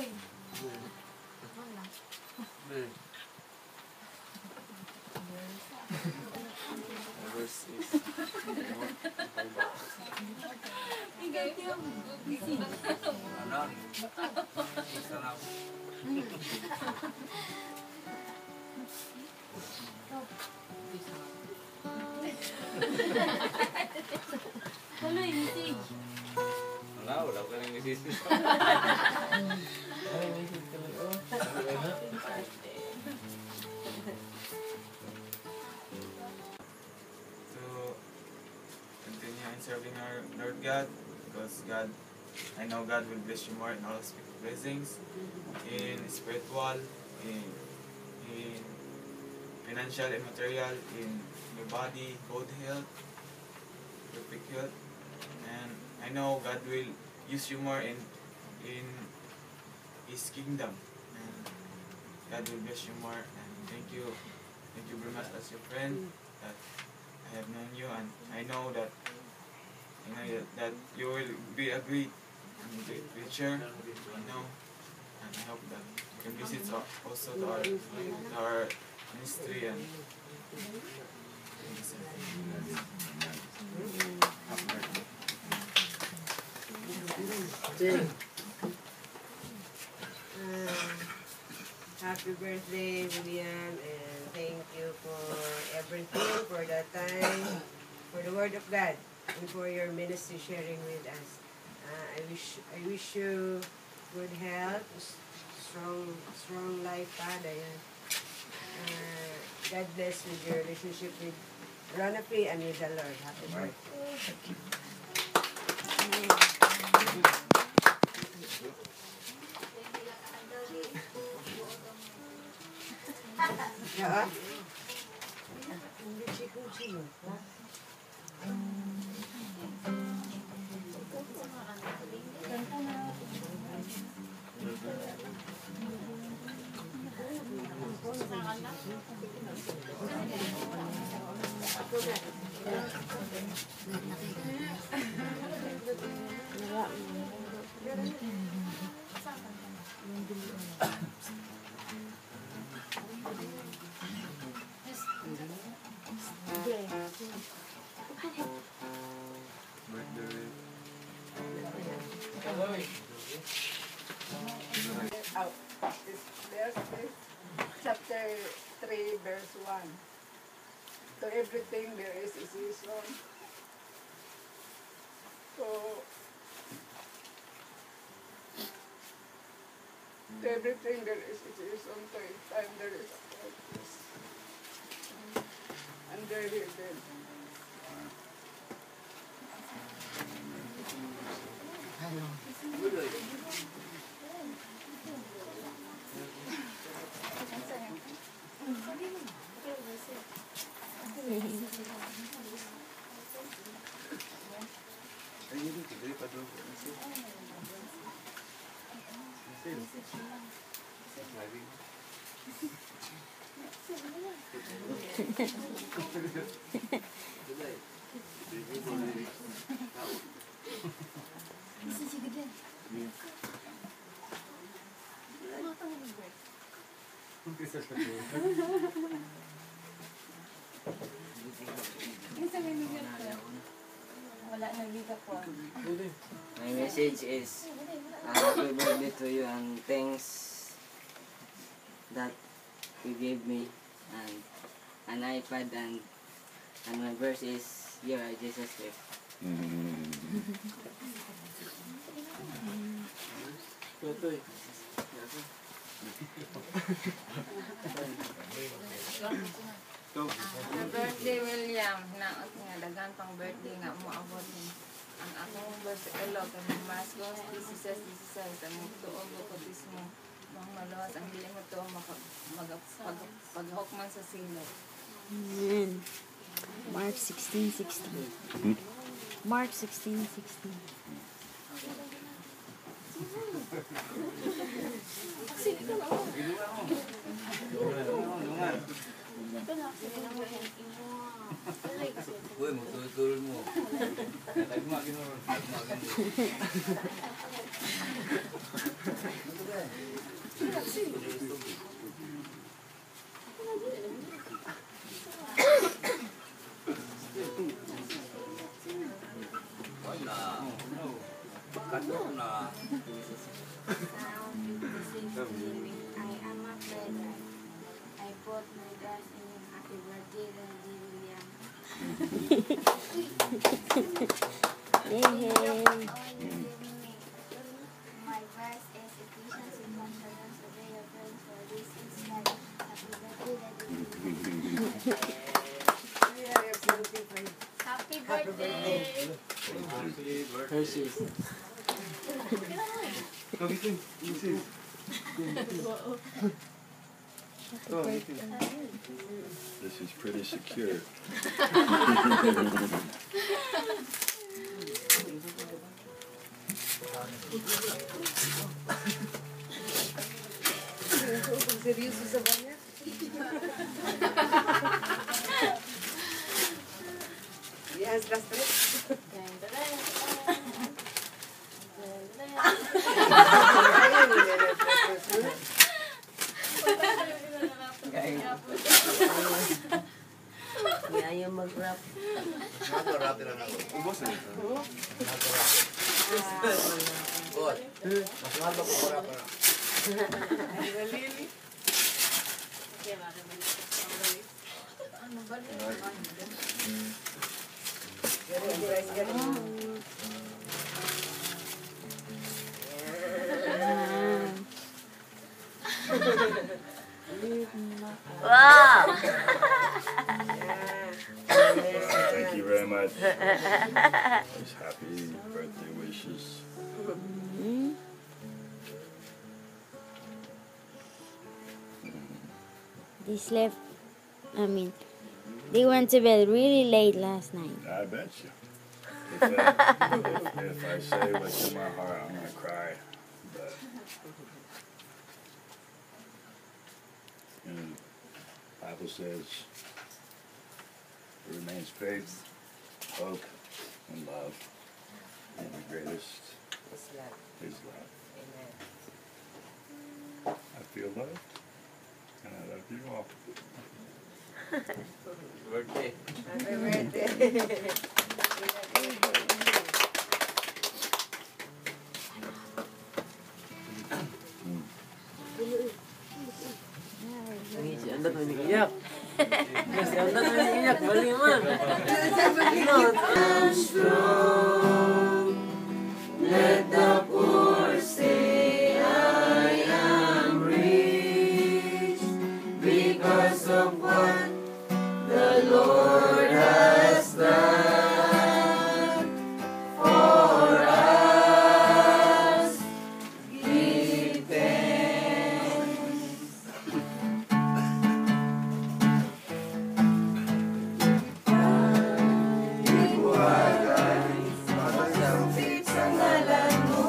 Uy. Verse is Ano? Sarap. Tuloy, message. Wala ka nang message. ay message ka lang. Oh, to continue in serving our Lord God, because God, I know God will bless you more in all blessings, in spiritual, in financial and material, in your body, good health, perfect health, and I know God will use you more in His kingdom, and God will bless you more. And thank you very much as your friend that I have known you, and I know that you will be a great preacher, and I hope that you can visit also to our ministry and happy birthday, William, and thank you for everything, for the time, for the word of God, and for your ministry sharing with us. I wish you good health, strong life, Father. God bless with your relationship with Ronapi and with the Lord. Happy birthday. Yeah. Chapter 3, verse 1. To everything there is a season. To everything there is a season. To a time there is a purpose. And there will be. My message is happy birthday to you and thanks that you gave me and an iPad and my verse is you are Jesus Christ. Happy birthday, William. Naot nga, dagan pang birthday nga mo abot ni. Ang akong birthday alo, kay Masko, 16, ang tuog o kutismo. Mga maluwas, ang hindi mo ito paghok man sa silog. Amen. Mark 16:16. Mark 16:16. Uy, magtulol mo. Nagmagin mo. na. I am a friend. I bought my dress in happy birthday, Randy William. Yay! My verse is Ephesians 1:7. Obey your parents, for this is life. Happy birthday, Randy. Yeah, I have something for you. Happy birthday! Hershey's. This is pretty secure. Seryoso sa kanya? Yes, last trip. Ayaw mag-rap. Nakarapin lang ako. Ubusin ito. Good. Mas mahal ba ko para? Ay, nalili. Ganun, guys, ganun. Wow! Thank you very much. Those happy birthday wishes. They slept, they went to bed really late last night. I bet you. If I say what's in my heart, I'm gonna cry. But and the Bible says, it remains faith, hope, and love. And the greatest It's love. is love. Amen. I feel loved, and I love you all. Birthday. Happy birthday. Si Andat may iyak. Si Andat may iyak. Bali man. Let the poor say I am rich because of what the Lord has done for us. Give thanks. Masambit sa ngalan mo,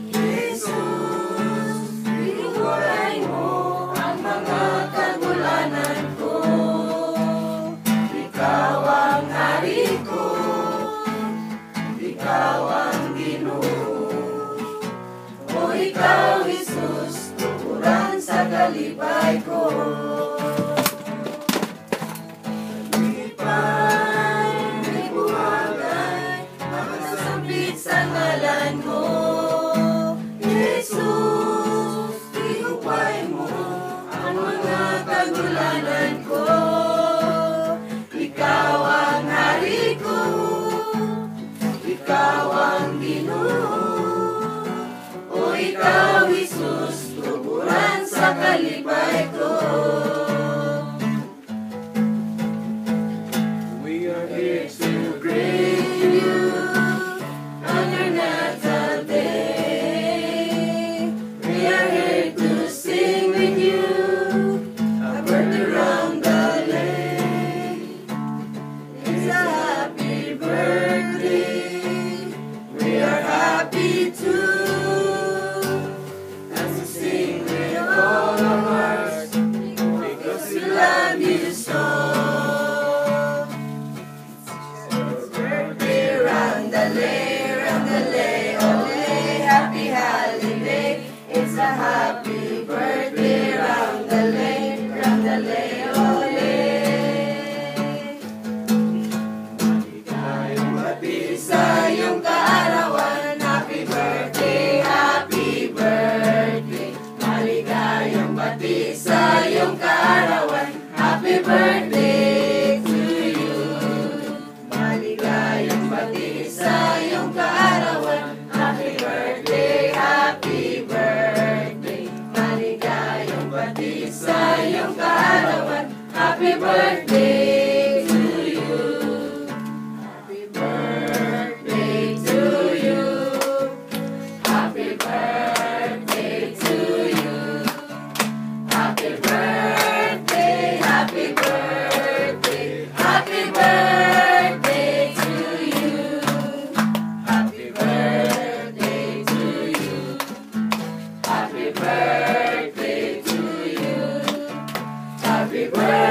Jesus. Inuwalay mo ang mga kagulanan ko. Ikaw ang hari ko, ikaw ang Ginoo. O ikaw, Jesus, tukuran sa kalipay ko. Lipay, may buwagay, makasambit sa ngalan mo. Jesus, ihupay mo ang mga kagulanan ko. Ikaw ang hari ko, ikaw ang Ginoo. O ikaw, Jesus, tukuran sa kalipay ko. We are here to greet you on your natal day. We are here to sing with you a birthday round the lane. It's a happy birthday. We are happy too. As we sing with all our hearts, because we love you so. Birthday roundalay, ole, happy holiday. It's a happy birthday, roundalay, ole. Maligayang bati sa iyong kaarawan, happy birthday. birthday, happy birthday. Maligayang bati sa iyong kaarawan. Happy birthday to you. Happy birthday to you. Happy birthday to you. Happy birthday, happy birthday, happy birthday to you. Happy birthday to you. Happy birthday to you. Happy birthday.